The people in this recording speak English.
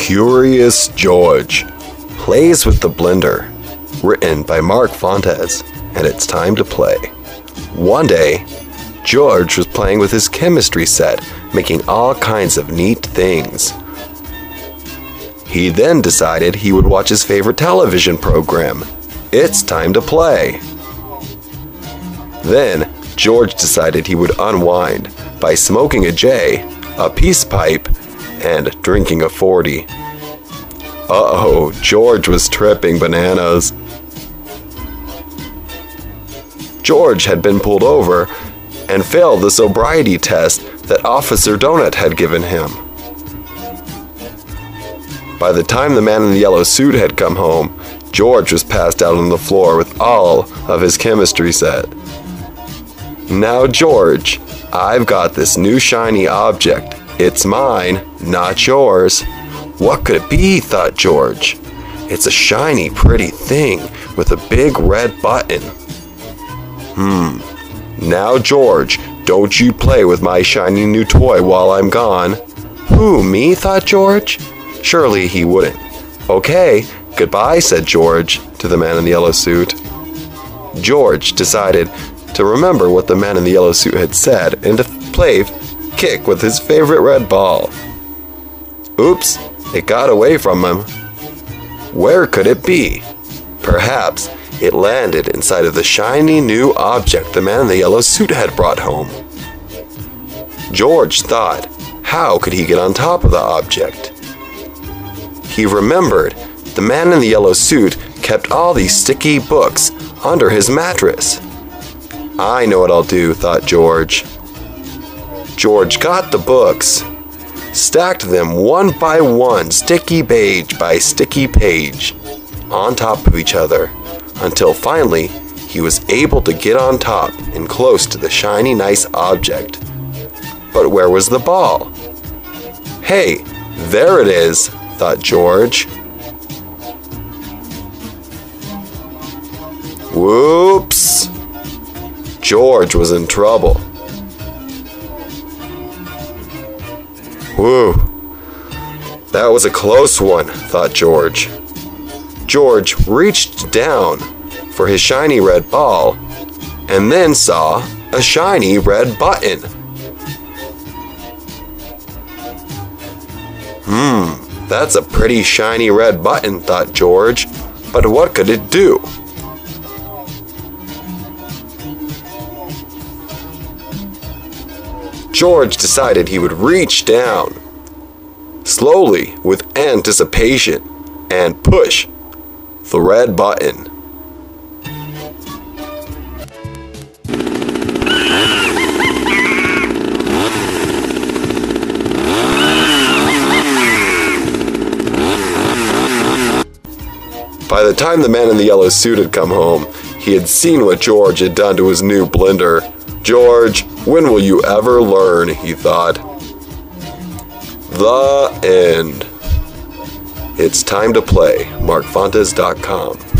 Curious George Plays with the Blender, written by Mark Von Tess, and it's time to play. One day, George was playing with his chemistry set, making all kinds of neat things. He then decided he would watch his favorite television program. It's time to play. Then, George decided he would unwind by smoking a J, a peace pipe, and drinking a 40. Uh-oh, George was tripping bananas. George had been pulled over and failed the sobriety test that Officer Donut had given him. By the time the man in the yellow suit had come home, George was passed out on the floor with all of his chemistry set. Now, George, I've got this new shiny object. It's mine, not yours. What could it be, thought George. It's a shiny, pretty thing with a big red button. Now, George, don't you play with my shiny new toy while I'm gone. Who, me, thought George. Surely he wouldn't. Okay, goodbye, said George to the man in the yellow suit. George decided to remember what the man in the yellow suit had said and to play kick with his favorite red ball. Oops, it got away from him. Where could it be? Perhaps it landed inside of the shiny new object the man in the yellow suit had brought home. George thought, how could he get on top of the object? He remembered the man in the yellow suit kept all these sticky books under his mattress. I know what I'll do, thought George. George got the books, stacked them one by one, sticky page by sticky page, on top of each other, until finally he was able to get on top and close to the shiny nice object. But where was the ball? Hey, there it is, thought George. Whoops! George was in trouble. Whew. That was a close one, thought George. George reached down for his shiny red ball and then saw a shiny red button. That's a pretty shiny red button, thought George, but what could it do? George decided he would reach down, slowly with anticipation, and push the red button. By the time the man in the yellow suit had come home, he had seen what George had done to his new blender. George, when will you ever learn, he thought. The end. It's time to play. MarkVonTess.com